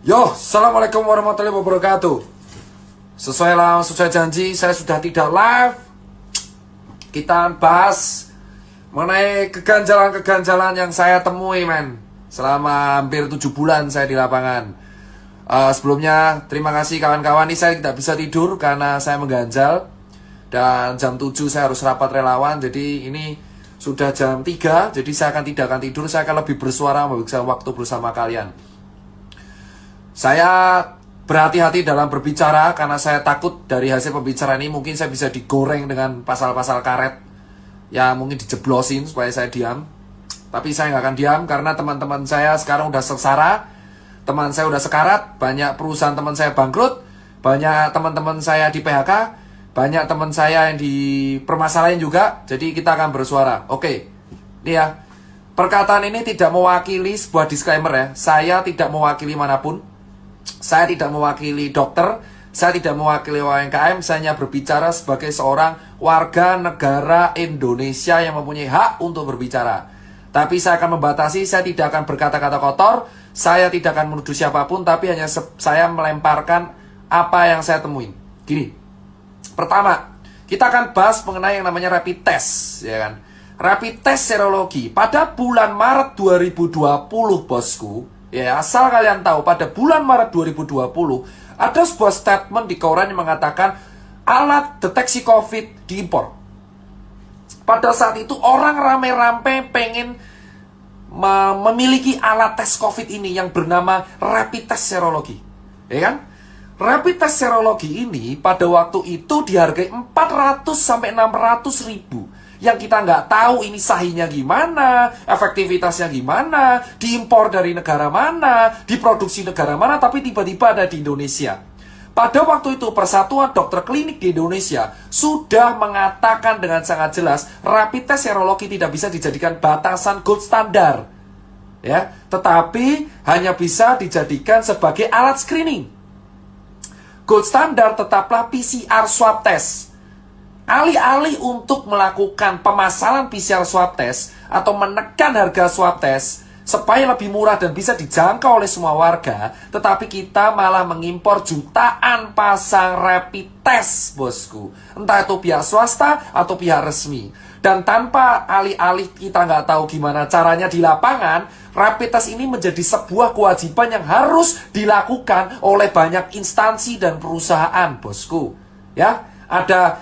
Yo, assalamualaikum warahmatullahi wabarakatuh. Sesuai janji, saya sudah tidak live. Kita bahas mengenai keganjalan-keganjalan yang saya temui, men. Selama hampir 7 bulan saya di lapangan. Sebelumnya, terima kasih kawan-kawan. Ini saya tidak bisa tidur karena saya mengganjal. Dan jam 7 saya harus rapat relawan. Jadi ini sudah jam 3. Jadi saya tidak akan tidur. Saya akan lebih bersuara, menghabiskan waktu bersama kalian. Saya berhati-hati dalam berbicara karena saya takut dari hasil pembicaraan ini mungkin saya bisa digoreng dengan pasal-pasal karet yang mungkin dijeblosin supaya saya diam. Tapi saya nggak akan diam karena teman-teman saya sekarang udah sengsara, teman saya udah sekarat, banyak perusahaan teman saya bangkrut, banyak teman-teman saya di PHK, banyak teman saya yang di permasalahan juga. Jadi kita akan bersuara. Oke, ini ya. Perkataan ini tidak mewakili sebuah disclaimer ya. Saya tidak mewakili manapun. Saya tidak mewakili dokter, saya tidak mewakili UMKM, saya hanya berbicara sebagai seorang warga negara Indonesia yang mempunyai hak untuk berbicara. Tapi saya akan membatasi, saya tidak akan berkata-kata kotor, saya tidak akan menuduh siapapun, tapi hanya saya melemparkan apa yang saya temuin. Gini, pertama, kita akan bahas mengenai yang namanya rapid test, ya kan? Rapid test serologi pada bulan Maret 2020, bosku. Ya, asal kalian tahu, pada bulan Maret 2020, ada sebuah statement di koran yang mengatakan alat deteksi COVID diimpor. Pada saat itu orang rame-rame pengen memiliki alat tes COVID ini yang bernama rapid test serologi. Ya kan? Rapid test serologi ini pada waktu itu dihargai 400 sampai 600 ribu. Yang kita nggak tahu ini sahihnya gimana, efektivitasnya gimana, diimpor dari negara mana, diproduksi negara mana, tapi tiba-tiba ada di Indonesia. Pada waktu itu Persatuan Dokter Klinik di Indonesia sudah mengatakan dengan sangat jelas rapid test serologi tidak bisa dijadikan batasan gold standar, ya, tetapi hanya bisa dijadikan sebagai alat screening. Gold standar tetaplah PCR swab test. Alih-alih untuk melakukan pemasaran PCR swab test atau menekan harga swab test supaya lebih murah dan bisa dijangkau oleh semua warga, tetapi kita malah mengimpor jutaan pasang rapid test, bosku. Entah itu pihak swasta atau pihak resmi. Dan tanpa alih-alih kita nggak tahu gimana caranya di lapangan, rapid test ini menjadi sebuah kewajiban yang harus dilakukan oleh banyak instansi dan perusahaan, bosku. Ya, ada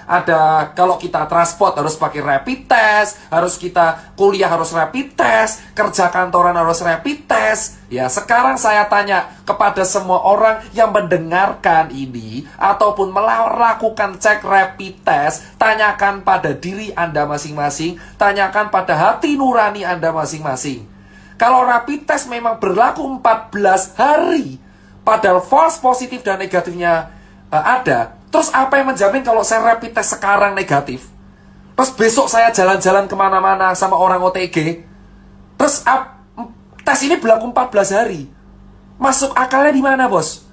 kalau kita transport harus pakai rapid test, harus kita kuliah harus rapid test, kerja kantoran harus rapid test. Ya, sekarang saya tanya kepada semua orang yang mendengarkan ini ataupun melakukan cek rapid test, tanyakan pada diri Anda masing-masing, tanyakan pada hati nurani Anda masing-masing. Kalau rapid test memang berlaku 14 hari, padahal false positif dan negatifnya ada, terus apa yang menjamin kalau saya rapid test sekarang negatif, terus besok saya jalan-jalan kemana-mana sama orang OTG, terus tes ini berlaku 14 hari. Masuk akalnya di mana, bos?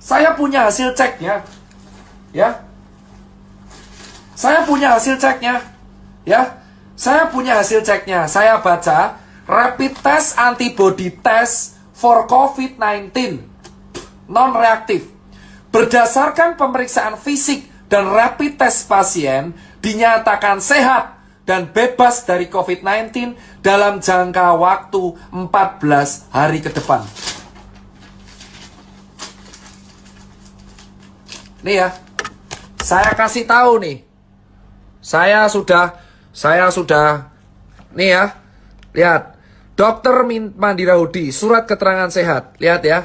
Saya punya hasil ceknya, ya. Saya punya hasil ceknya, ya. Saya punya hasil ceknya. Saya baca rapid test antibody test for COVID-19 non-reaktif. Berdasarkan pemeriksaan fisik dan rapid test pasien dinyatakan sehat dan bebas dari COVID-19 dalam jangka waktu 14 hari ke depan. Nih ya, saya kasih tahu nih. Saya sudah nih ya. Lihat. Dr. Mandirahudi, surat keterangan sehat. Lihat ya.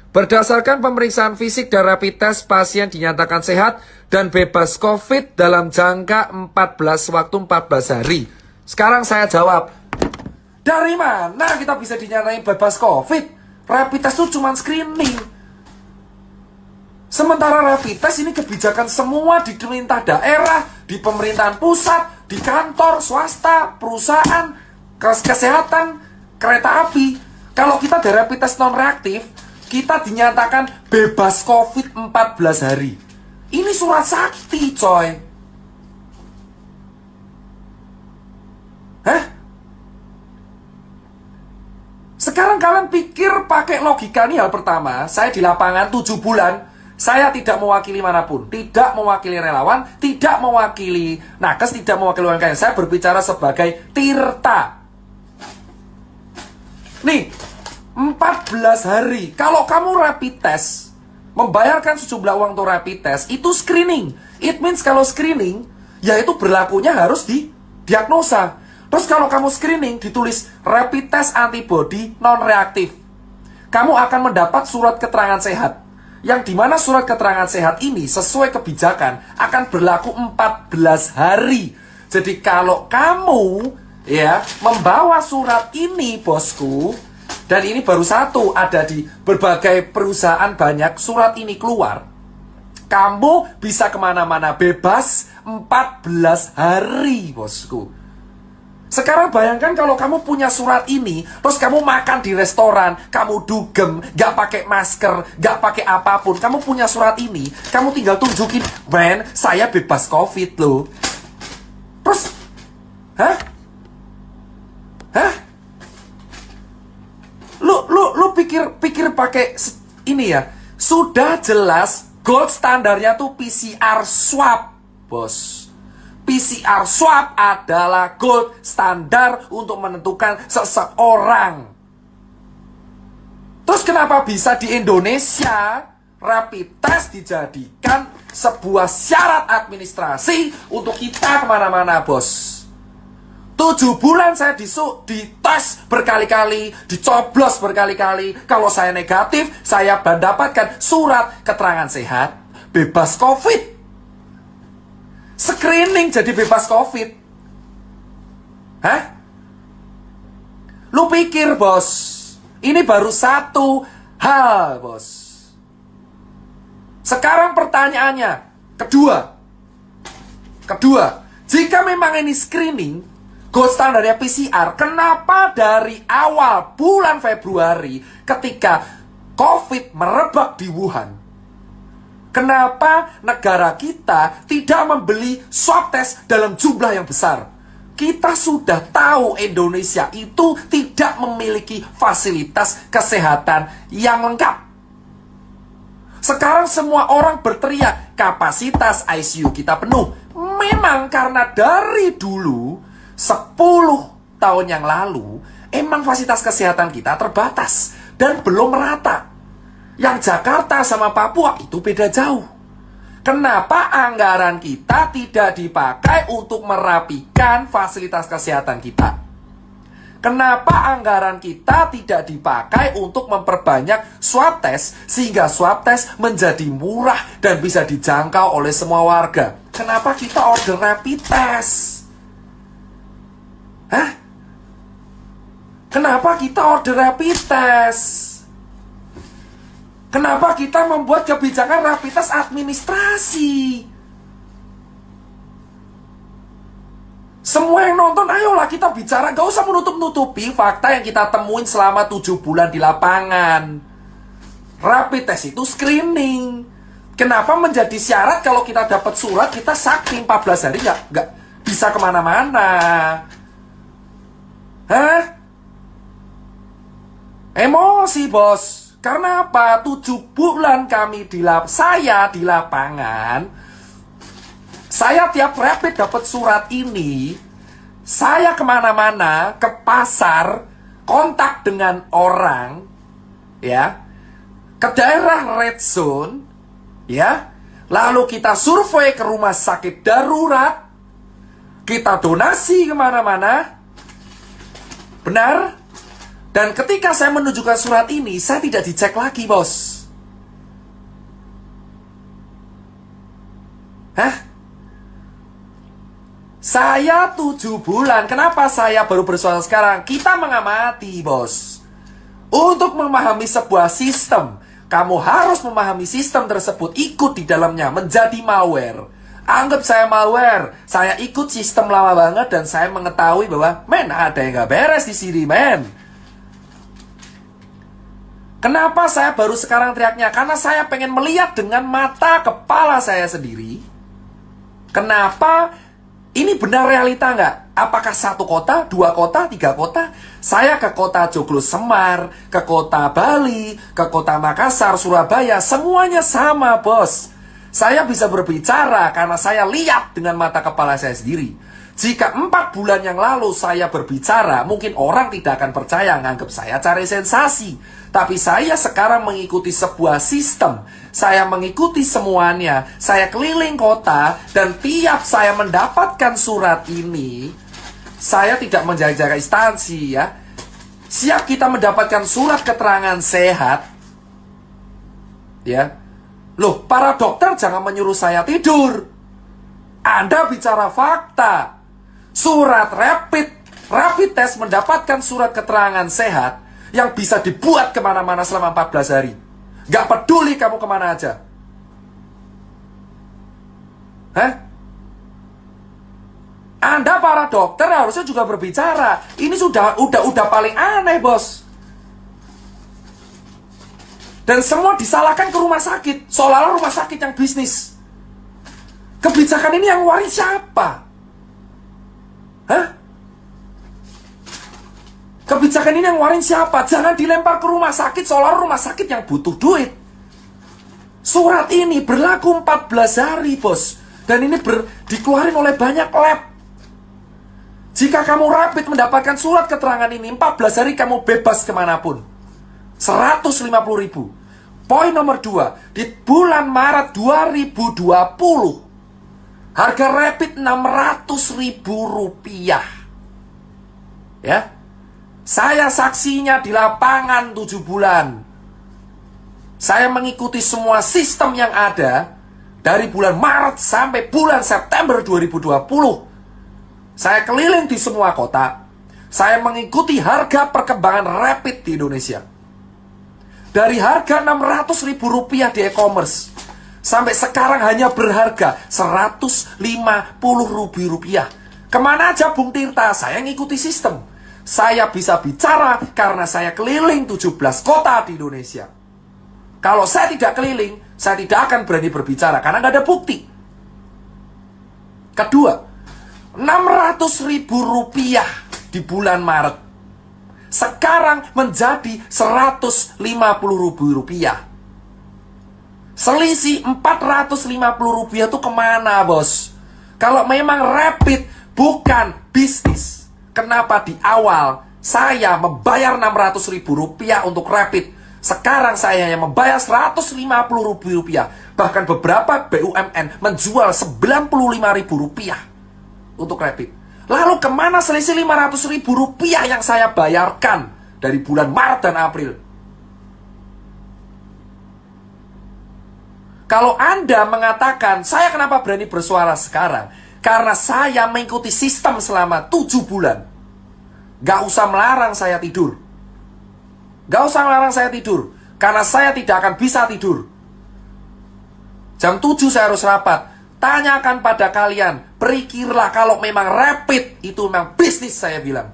Berdasarkan pemeriksaan fisik dan rapid test, pasien dinyatakan sehat dan bebas COVID dalam jangka 14 hari. Sekarang saya jawab, dari mana kita bisa dinyatakan bebas COVID? Rapid test itu cuma screening. Sementara rapid test ini kebijakan semua di pemerintah daerah, di pemerintahan pusat, di kantor, swasta, perusahaan, kesehatan, kereta api. Kalau kita ada rapid test non-reaktif, kita dinyatakan bebas COVID 14 hari. Ini surat sakti, coy. Sekarang kalian pikir pakai logika nih, hal pertama, saya di lapangan 7 bulan, saya tidak mewakili manapun, tidak mewakili relawan, tidak mewakili nakes, tidak mewakili UMKM. Saya berbicara sebagai Tirta. Nih, 14 hari. Kalau kamu rapid test, membayarkan sejumlah uang untuk rapid test, itu screening. It means kalau screening, ya itu berlakunya harus didiagnosa. Terus kalau kamu screening, ditulis rapid test antibody non-reaktif, kamu akan mendapat surat keterangan sehat. Yang dimana surat keterangan sehat ini sesuai kebijakan akan berlaku 14 hari. Jadi kalau kamu ya membawa surat ini, bosku, dan ini baru satu, ada di berbagai perusahaan banyak surat ini keluar, kamu bisa kemana-mana bebas 14 hari, bosku. Sekarang bayangkan kalau kamu punya surat ini, terus kamu makan di restoran, kamu dugem, gak pakai masker, gak pakai apapun, kamu punya surat ini, kamu tinggal tunjukin, men, saya bebas COVID loh. Terus, hah? Lu pikir pakai ini ya? Sudah jelas gold standarnya tuh PCR swab, bos. PCR swab adalah gold standar untuk menentukan seseorang. Terus kenapa bisa di Indonesia rapid test dijadikan sebuah syarat administrasi untuk kita kemana-mana, bos? 7 bulan saya dites berkali-kali, dicoblos berkali-kali. Kalau saya negatif, saya mendapatkan surat keterangan sehat, bebas COVID. Screening jadi bebas COVID. Hah? Lu pikir, bos, ini baru satu hal, bos. Sekarang pertanyaannya, kedua, jika memang ini screening, gold standarnya PCR, kenapa dari awal bulan Februari ketika COVID merebak di Wuhan, kenapa negara kita tidak membeli swab test dalam jumlah yang besar? Kita sudah tahu Indonesia itu tidak memiliki fasilitas kesehatan yang lengkap. Sekarang semua orang berteriak, kapasitas ICU kita penuh. Memang karena dari dulu, 10 tahun yang lalu, emang fasilitas kesehatan kita terbatas dan belum merata. Yang Jakarta sama Papua itu beda jauh. Kenapa anggaran kita tidak dipakai untuk merapikan fasilitas kesehatan kita? Kenapa anggaran kita tidak dipakai untuk memperbanyak swab test sehingga swab test menjadi murah dan bisa dijangkau oleh semua warga? Kenapa kita order rapid test? Hah? Kenapa kita order rapid test? Kenapa kita membuat kebijakan rapid test administrasi? Semua yang nonton, ayolah kita bicara. Gak usah menutup-nutupi fakta yang kita temuin selama 7 bulan di lapangan. Rapid test itu screening. Kenapa menjadi syarat kalau kita dapat surat, kita sakit 14 hari gak bisa kemana-mana? Hah? Emosi, bos. Karena apa? 7 bulan saya di lapangan, saya tiap rapid dapat surat ini, saya kemana-mana, ke pasar, kontak dengan orang, ya, ke daerah red zone, ya, lalu kita survei ke rumah sakit darurat, kita donasi kemana-mana, benar? Dan ketika saya menunjukkan surat ini, saya tidak dicek lagi, bos. Hah? Saya 7 bulan. Kenapa saya baru bersuara sekarang? Kita mengamati, bos. Untuk memahami sebuah sistem, kamu harus memahami sistem tersebut, ikut di dalamnya, menjadi malware. Anggap saya malware. Saya ikut sistem lama banget dan saya mengetahui bahwa, men, ada yang gak beres di sini, men. Kenapa saya baru sekarang teriaknya? Karena saya pengen melihat dengan mata kepala saya sendiri. Kenapa Ini benar realita nggak? Apakah 1 kota, 2 kota, 3 kota? Saya ke kota Joglo Semar, ke kota Bali, ke kota Makassar, Surabaya, semuanya sama, bos. Saya bisa berbicara karena saya lihat dengan mata kepala saya sendiri. Jika 4 bulan yang lalu saya berbicara, mungkin orang tidak akan percaya, nganggap saya cari sensasi. Tapi saya sekarang mengikuti sebuah sistem. Saya mengikuti semuanya. Saya keliling kota, dan tiap saya mendapatkan surat ini, saya tidak menjaga instansi ya. Siap kita mendapatkan surat keterangan sehat, ya. Loh, para dokter jangan menyuruh saya tidur. Anda bicara fakta. Surat rapid test mendapatkan surat keterangan sehat yang bisa dibuat kemana-mana selama 14 hari. Gak peduli kamu kemana aja. Hah? Anda para dokter harusnya juga berbicara. Ini udah paling aneh, bos. Dan semua disalahkan ke rumah sakit, seolah-olah rumah sakit yang bisnis. Kebijakan ini yang waris siapa? Hah? Kebijakan ini yang warin siapa? Jangan dilempar ke rumah sakit seolah rumah sakit yang butuh duit. Surat ini berlaku 14 hari, bos. Dan ini dikeluarin oleh banyak lab. Jika kamu rapid mendapatkan surat keterangan ini, 14 hari kamu bebas kemanapun. 150.000. Poin nomor 2, di bulan Maret 2020, harga rapid Rp600.000. Ya. Saya saksinya di lapangan 7 bulan. Saya mengikuti semua sistem yang ada dari bulan Maret sampai bulan September 2020. Saya keliling di semua kota. Saya mengikuti harga perkembangan rapid di Indonesia. Dari harga Rp600.000 di e-commerce sampai sekarang hanya berharga Rp150.000. Kemana aja Bung Tirta, saya ngikuti sistem. Saya bisa bicara karena saya keliling 17 kota di Indonesia. Kalau saya tidak keliling, saya tidak akan berani berbicara karena nggak ada bukti. Kedua, Rp600.000 di bulan Maret sekarang menjadi Rp150.000. Selisih Rp450 itu kemana, bos? Kalau memang rapid bukan bisnis, kenapa di awal saya membayar Rp600.000 untuk rapid? Sekarang saya hanya membayar Rp150.000. Bahkan beberapa BUMN menjual Rp95.000 untuk rapid. Lalu kemana selisih Rp500.000 yang saya bayarkan dari bulan Maret dan April? Kalau Anda mengatakan, saya kenapa berani bersuara sekarang? Karena saya mengikuti sistem selama 7 bulan. Gak usah melarang saya tidur. Gak usah melarang saya tidur. Karena saya tidak akan bisa tidur. Jam 7 saya harus rapat. Tanyakan pada kalian. Berpikirlah kalau memang rapid itu memang bisnis, saya bilang.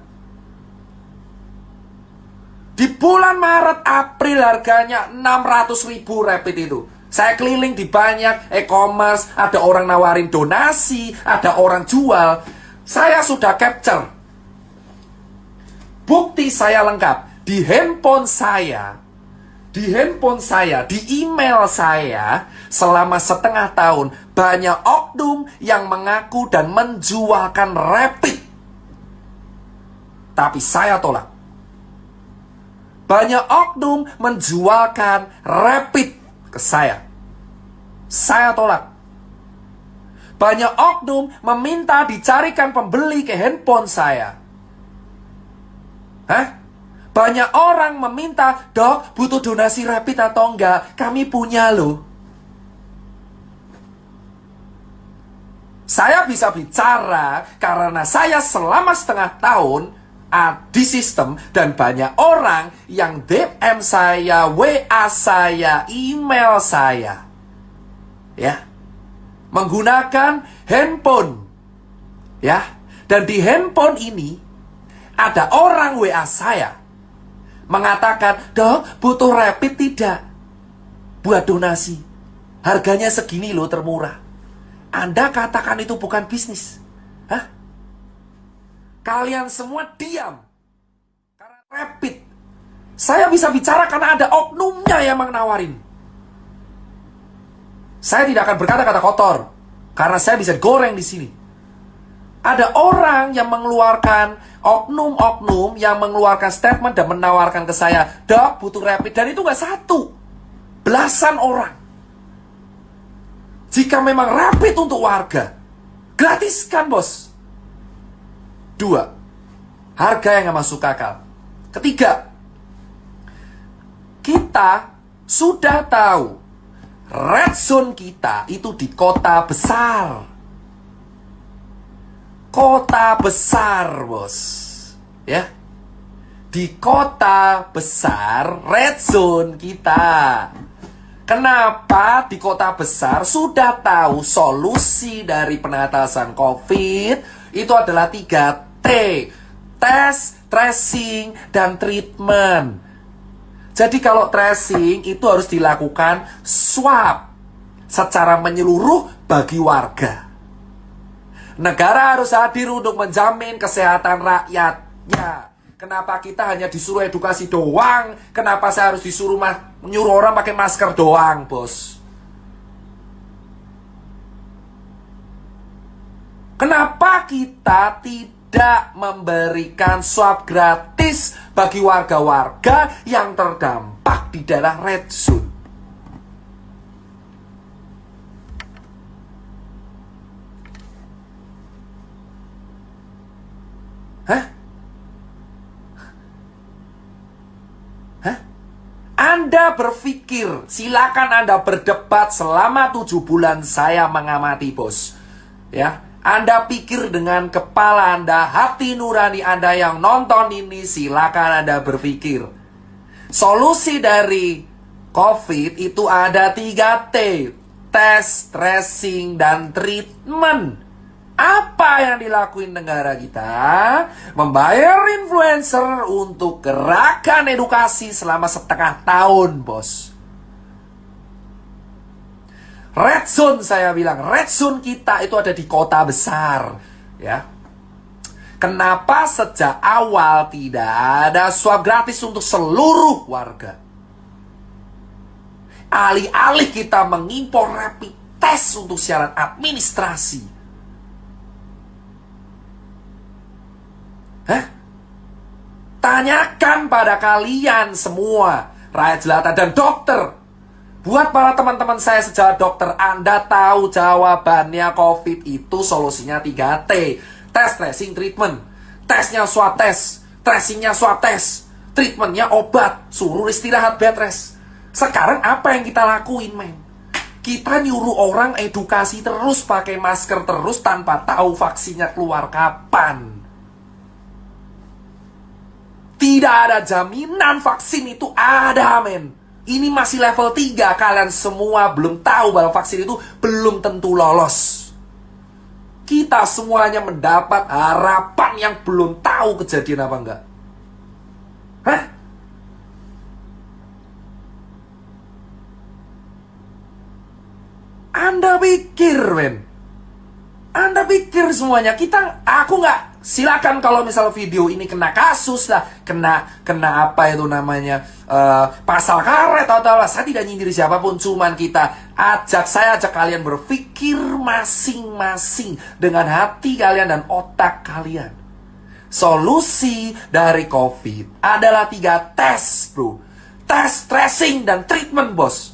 Di bulan Maret, April harganya Rp600.000 rapid itu. Saya keliling di banyak e-commerce, ada orang nawarin donasi, ada orang jual. Saya sudah capture. Bukti saya lengkap. Di handphone saya, di email saya, selama setengah tahun, banyak oknum yang mengaku dan menjualkan rapid. Tapi saya tolak. Banyak oknum menjualkan rapid ke saya. Saya tolak. Banyak oknum meminta dicarikan pembeli ke handphone saya. Hah? Banyak orang meminta, dok, butuh donasi rapid atau enggak? Kami punya loh. Saya bisa bicara karena saya selama setengah tahun di sistem, dan banyak orang yang DM saya, WA saya, email saya, ya, menggunakan handphone, ya, dan di handphone ini ada orang WA saya mengatakan, dok, butuh rapid tidak? Buat donasi, harganya segini loh, termurah. Anda katakan itu bukan bisnis. Hah? Kalian semua diam. Karena rapid. Saya bisa bicara karena ada oknumnya yang nawarin. Saya tidak akan berkata-kata kotor. Karena saya bisa goreng di sini. Ada orang yang mengeluarkan oknum-oknum yang mengeluarkan statement dan menawarkan ke saya, "Dok, butuh rapid." Dan itu nggak satu, belasan orang. Jika memang rapid untuk warga, gratiskan, bos. 2, harga yang nggak masuk akal. 3, kita sudah tahu red zone kita itu di kota besar. Kota besar, bos. Ya. Di kota besar, red zone kita. Kenapa di kota besar sudah tahu solusi dari pengatasan COVID itu adalah 3T. Tes, tracing, dan treatment. Jadi kalau tracing itu harus dilakukan swab secara menyeluruh bagi warga. Negara harus hadir untuk menjamin kesehatan rakyatnya. Kenapa kita hanya disuruh edukasi doang? Kenapa saya harus disuruh menyuruh orang pakai masker doang, bos? Kenapa kita tidak memberikan swab gratis bagi warga-warga yang terdampak di daerah red zone? Hah? Hah? Anda berpikir, silakan Anda berdebat selama 7 bulan saya mengamati, bos. Ya, Anda pikir dengan kepala Anda, hati nurani Anda yang nonton ini, silakan Anda berpikir. Solusi dari COVID itu ada 3T. Tes, tracing, dan treatment. Apa yang dilakuin negara kita? Membayar influencer untuk gerakan edukasi selama setengah tahun, bos. Red zone, saya bilang, red zone kita itu ada di kota besar, ya. Kenapa sejak awal tidak ada swab gratis untuk seluruh warga? Alih-alih kita mengimpor rapid test untuk syarat administrasi. Hah? Tanyakan pada kalian semua, rakyat jelata dan dokter. Buat para teman-teman saya sejawat dokter, Anda tahu jawabannya COVID itu solusinya 3T. Tes, tracing, treatment. Tesnya swab tes, tracingnya swab tes, treatmentnya obat, suruh istirahat bed rest. Sekarang apa yang kita lakuin, men? Kita nyuruh orang edukasi terus, pakai masker terus tanpa tahu vaksinnya keluar kapan. Tidak ada jaminan vaksin itu ada, men. Ini masih level 3. Kalian semua belum tahu bahwa vaksin itu belum tentu lolos. Kita semuanya mendapat harapan yang belum tahu kejadian apa enggak. Hah? Anda pikir, men? Anda pikir semuanya aku nggak. Silakan kalau misal video ini kena kasus lah, kena apa itu namanya, pasal karet atau apa. Saya tidak nyindir siapapun, cuman saya ajak kalian berpikir masing-masing dengan hati kalian dan otak kalian. Solusi dari COVID adalah 3 tes, bro. Tes, tracing, dan treatment, bos.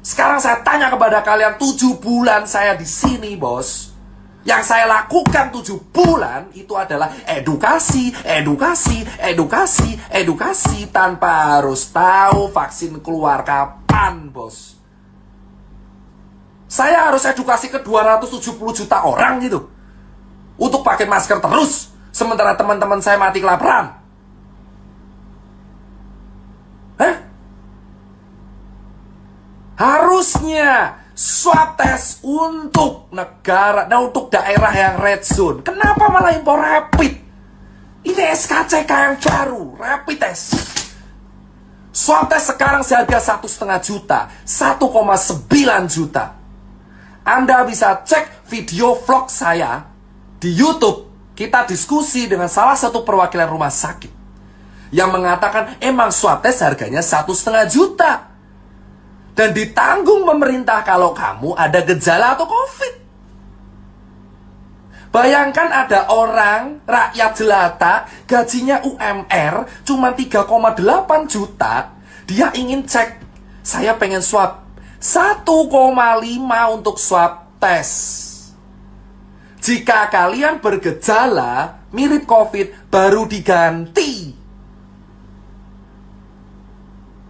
Sekarang saya tanya kepada kalian, 7 bulan saya di sini, bos. Yang saya lakukan 7 bulan itu adalah edukasi tanpa harus tahu vaksin keluar kapan, bos. Saya harus edukasi ke 270 juta orang gitu untuk pakai masker terus, sementara teman-teman saya mati kelaparan. Hah? Harusnya swab test untuk negara, nah untuk daerah yang red zone. Kenapa malah impor rapid? Ini SKCK yang baru, rapid test. Swab test sekarang seharga 1,5 juta, 1,9 juta. Anda bisa cek video vlog saya di YouTube kita diskusi dengan salah satu perwakilan rumah sakit yang mengatakan emang swab test harganya 1,5 juta dan ditanggung pemerintah kalau kamu ada gejala atau COVID. Bayangkan ada orang rakyat jelata gajinya UMR cuma 3,8 juta, dia ingin cek, saya pengen swab 1,5 untuk swab tes. Jika kalian bergejala mirip COVID baru diganti.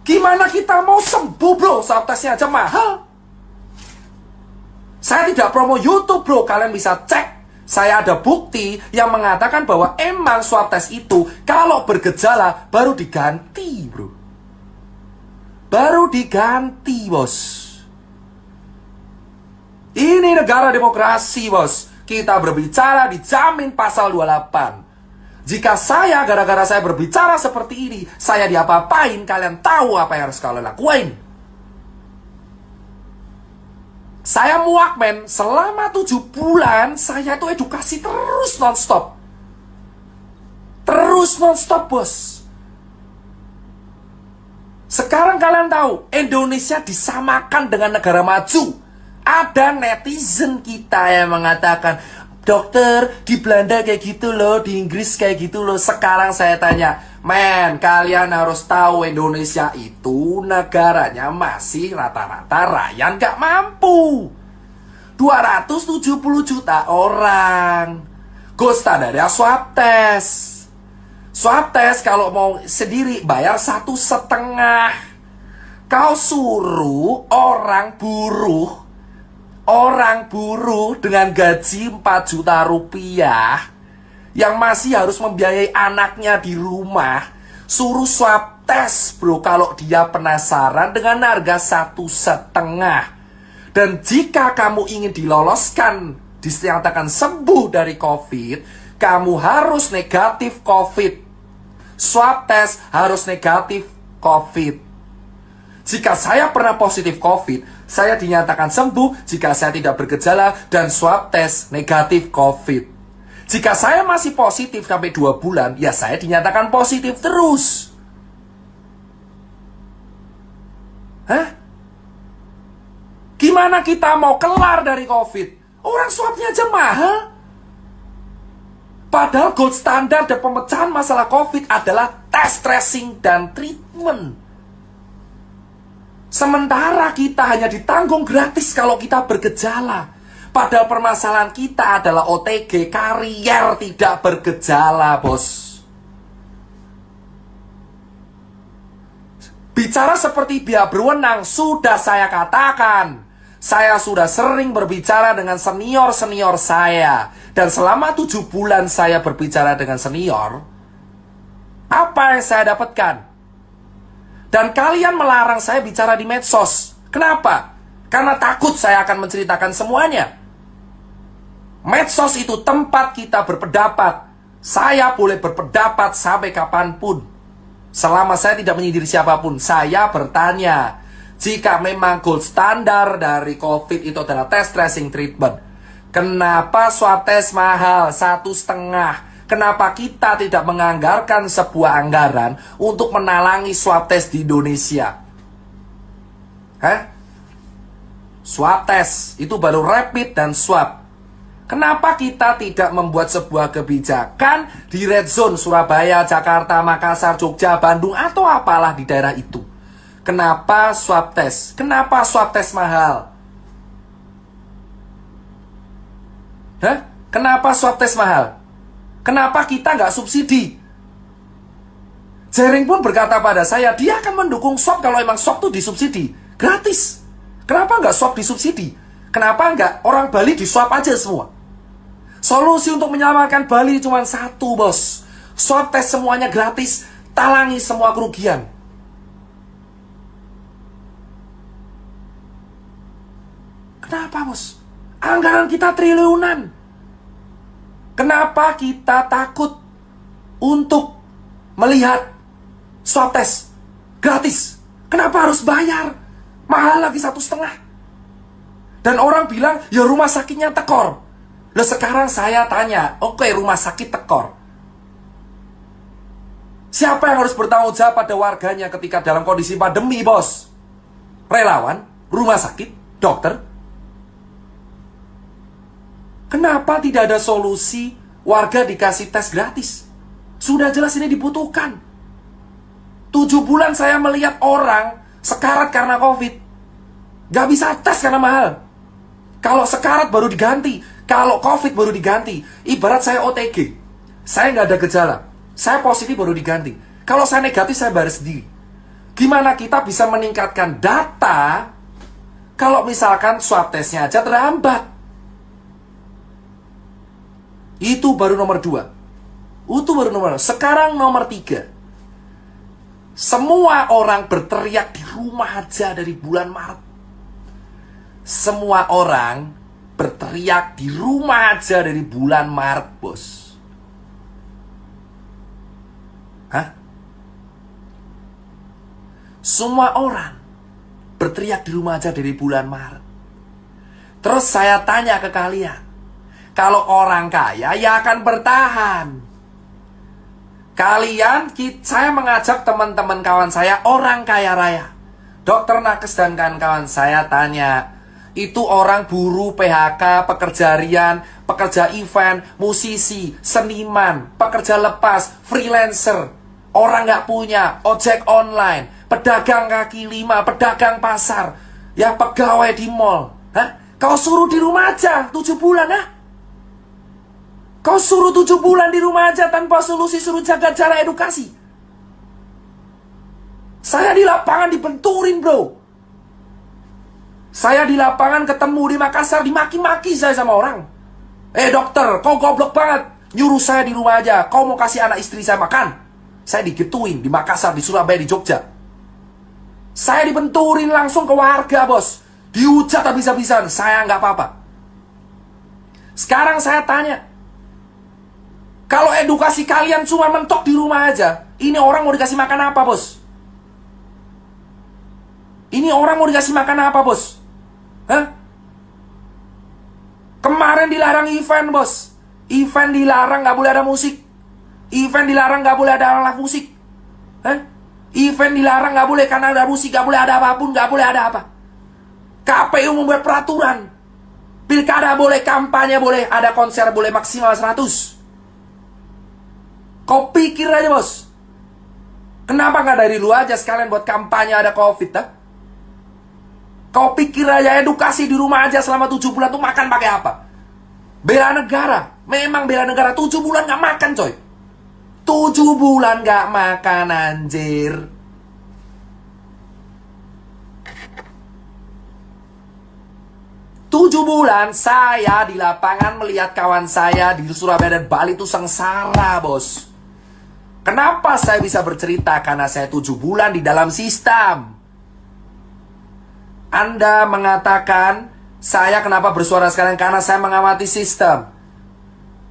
Gimana kita mau sembuh bro? Swab tesnya aja mahal. Saya tidak promo YouTube bro, kalian bisa cek. Saya ada bukti yang mengatakan bahwa emang swab tes itu kalau bergejala baru diganti bro. Baru diganti bos. Ini negara demokrasi bos. Kita berbicara dijamin pasal 28. Jika saya gara-gara saya berbicara seperti ini, saya diapa-apain, kalian tahu apa yang harus kalian lakuin. Saya muak men, selama 7 bulan saya tuh edukasi terus non-stop. Terus non-stop bos. Sekarang kalian tahu, Indonesia disamakan dengan negara maju. Ada netizen kita yang mengatakan, dokter, di Belanda kayak gitu loh, di Inggris kayak gitu loh. Sekarang saya tanya, men, kalian harus tahu Indonesia itu negaranya masih rata-rata rakyat gak mampu. 270 juta orang. Gold standarnya swab test. Swab test kalau mau sendiri bayar 1,5. Kau suruh orang buruh dengan gaji 4 juta rupiah yang masih harus membiayai anaknya di rumah, suruh swab tes bro kalau dia penasaran dengan harga 1,5. Dan jika kamu ingin diloloskan, dinyatakan sembuh dari COVID, kamu harus negatif COVID. Swab tes harus negatif COVID. Jika saya pernah positif COVID, saya dinyatakan sembuh jika saya tidak bergejala dan swab tes negatif COVID. Jika saya masih positif sampai 2 bulan, ya saya dinyatakan positif terus. Hah? Gimana kita mau kelar dari COVID? Orang swabnya aja mahal. Padahal gold standar dan pemecahan masalah COVID adalah tes, tracing, dan treatment. Sementara kita hanya ditanggung gratis kalau kita bergejala. Padahal permasalahan kita adalah OTG, karier tidak bergejala, bos. Bicara seperti pihak berwenang, sudah saya katakan. Saya sudah sering berbicara dengan senior-senior saya. Dan selama 7 bulan saya berbicara dengan senior, apa yang saya dapatkan? Dan kalian melarang saya bicara di medsos. Kenapa? Karena takut saya akan menceritakan semuanya. Medsos itu tempat kita berpendapat. Saya boleh berpendapat sampai kapanpun. Selama saya tidak menyindir siapapun. Saya bertanya, jika memang gold standar dari COVID itu adalah tes, tracing, treatment, kenapa swab tes mahal 1,5? Kenapa kita tidak menganggarkan sebuah anggaran untuk menalangi swab tes di Indonesia? Hah? Swab tes itu baru rapid dan swab. Kenapa kita tidak membuat sebuah kebijakan di red zone Surabaya, Jakarta, Makassar, Jogja, Bandung, atau apalah di daerah itu? Kenapa swab tes? Kenapa swab tes mahal? Hah? Kenapa swab tes mahal? Kenapa kita nggak subsidi? Jering pun berkata pada saya, dia akan mendukung swab kalau emang swab itu disubsidi. Gratis. Kenapa nggak swab disubsidi? Kenapa nggak orang Bali diswab aja semua? Solusi untuk menyelamatkan Bali cuma satu, bos. Swab tes semuanya gratis, talangi semua kerugian. Kenapa, bos? Anggaran kita triliunan. Kenapa kita takut untuk melihat swab tes gratis? Kenapa harus bayar? Mahal lagi 1,5. Dan orang bilang, ya rumah sakitnya tekor. Loh sekarang saya tanya, oke, rumah sakit tekor. Siapa yang harus bertanggung jawab pada warganya ketika dalam kondisi pandemi, bos? Relawan, rumah sakit, dokter. Kenapa tidak ada solusi warga dikasih tes gratis? Sudah jelas ini dibutuhkan. 7 bulan saya melihat orang sekarat karena COVID. Gak bisa tes karena mahal. Kalau sekarat baru diganti, kalau COVID baru diganti. Ibarat saya OTG, saya nggak ada gejala, saya positif baru diganti. Kalau saya negatif, saya bayar sendiri. Gimana kita bisa meningkatkan data kalau misalkan swab testnya aja terhambat? Itu baru nomor 2. Itu baru nomor 2. Sekarang nomor 3. Semua orang berteriak di rumah aja dari bulan Maret. Semua orang berteriak di rumah aja dari bulan Maret, bos. Hah? Semua orang berteriak di rumah aja dari bulan Maret. Terus saya tanya ke kalian, kalau orang kaya ya akan bertahan. Saya mengajak teman-teman kawan saya, orang kaya raya, Dokter Nakes dan kawan-kawan, saya tanya, itu orang buruh, PHK, pekerja harian, pekerja event, musisi, seniman, pekerja lepas, freelancer, orang nggak punya, ojek online, pedagang kaki lima, pedagang pasar, ya pegawai di mall. Hah? Kau suruh di rumah aja 7 bulan, ha? Kau suruh 7 bulan di rumah aja tanpa solusi, suruh jaga jarak, edukasi. Saya di lapangan dibenturin, bro. Saya di lapangan ketemu di Makassar, dimaki-maki saya sama orang. Dokter, kau goblok banget, nyuruh saya di rumah aja. Kau mau kasih anak istri saya makan? Saya digituin di Makassar, di Surabaya, di Jogja. Saya dibenturin langsung ke warga, bos. Dihujat habis-habisan, saya nggak apa-apa. Sekarang saya tanya, kalau edukasi kalian cuma mentok di rumah aja, ini orang mau dikasih makan apa, bos? Ini orang mau dikasih makan apa, bos? Hah? Kemarin dilarang event, bos. Event dilarang, gak boleh ada musik. Event dilarang, gak boleh ada alat musik. Hah? Event dilarang, gak boleh karena ada musik, gak boleh ada apapun, gak boleh ada apa. KPU membuat peraturan. Pilkada boleh, kampanye boleh, ada konser boleh maksimal 100. Kau pikir aja, bos. Kenapa gak dari lu aja sekalian buat kampanye ada COVID, ha? Kau pikir aja edukasi di rumah aja selama 7 bulan tuh makan pakai apa? Bela negara. Memang bela negara 7 bulan gak makan, coy. 7 bulan gak makan, anjir. Tujuh bulan saya di lapangan melihat kawan saya di Surabaya dan Bali itu sengsara, bos. Kenapa saya bisa bercerita? Karena saya 7 bulan di dalam sistem. Anda mengatakan, saya kenapa bersuara sekarang? Karena saya mengamati sistem.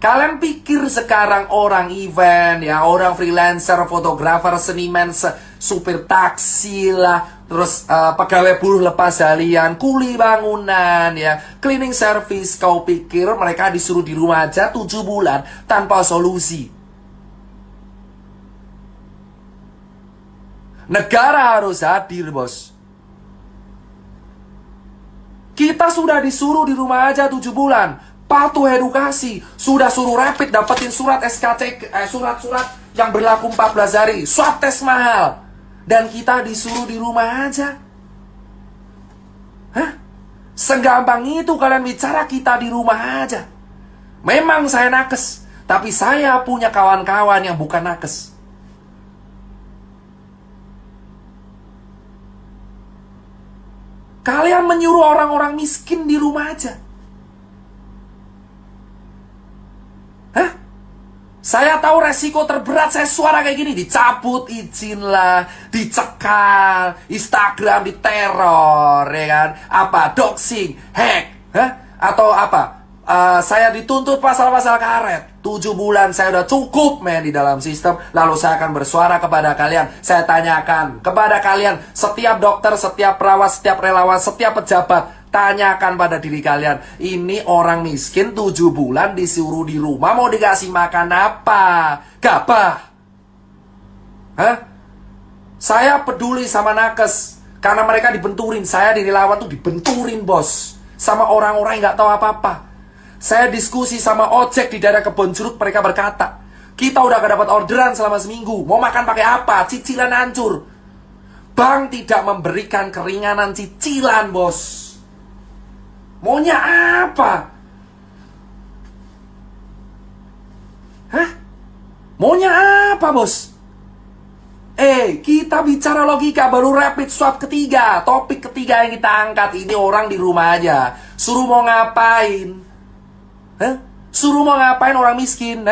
Kalian pikir sekarang orang event, ya, orang freelancer, fotografer, seniman, supir taksi lah, terus pegawai buruh lepas harian, kuli bangunan, ya, cleaning service, kau pikir mereka disuruh di rumah aja 7 bulan tanpa solusi? Negara harus hadir, bos. Kita sudah disuruh di rumah aja 7 bulan. Patuh edukasi. Sudah suruh rapid, dapetin surat SKC, surat-surat yang berlaku 14 hari. Swab tes mahal. Dan kita disuruh di rumah aja. Hah? Segampang itu kalian bicara kita di rumah aja. Memang saya nakes. Tapi saya punya kawan-kawan yang bukan nakes. Kalian menyuruh orang-orang miskin di rumah aja. Hah? Saya tahu resiko terberat saya suara kayak gini. Dicabut izin lah, dicekal, Instagram diteror, ya kan? Apa? Doxing, hack, hah? Atau apa? Saya dituntut pasal-pasal karet. 7 bulan saya udah cukup, men, di dalam sistem. Lalu saya akan bersuara kepada kalian. Saya tanyakan kepada kalian, setiap dokter, setiap perawat, setiap relawan, setiap pejabat, Tanyakan pada diri kalian, ini orang miskin 7 bulan disuruh di rumah, mau dikasih makan apa? Gabah. Hah? Saya peduli sama nakes, karena mereka dibenturin. Saya di relawan tuh dibenturin, bos, sama orang-orang yang gak tahu apa-apa. Saya diskusi sama ojek di daerah Kebon Jeruk, mereka berkata, kita udah gak dapat orderan selama seminggu, mau makan pakai apa? Cicilan hancur. Bank tidak memberikan keringanan cicilan, bos. Maunya apa? Hah? Maunya apa, bos? Kita bicara logika, baru rapid swab ketiga. Topik ketiga yang kita angkat, ini orang di rumah aja. Suruh mau ngapain? Hah? Suruh mau ngapain orang miskin,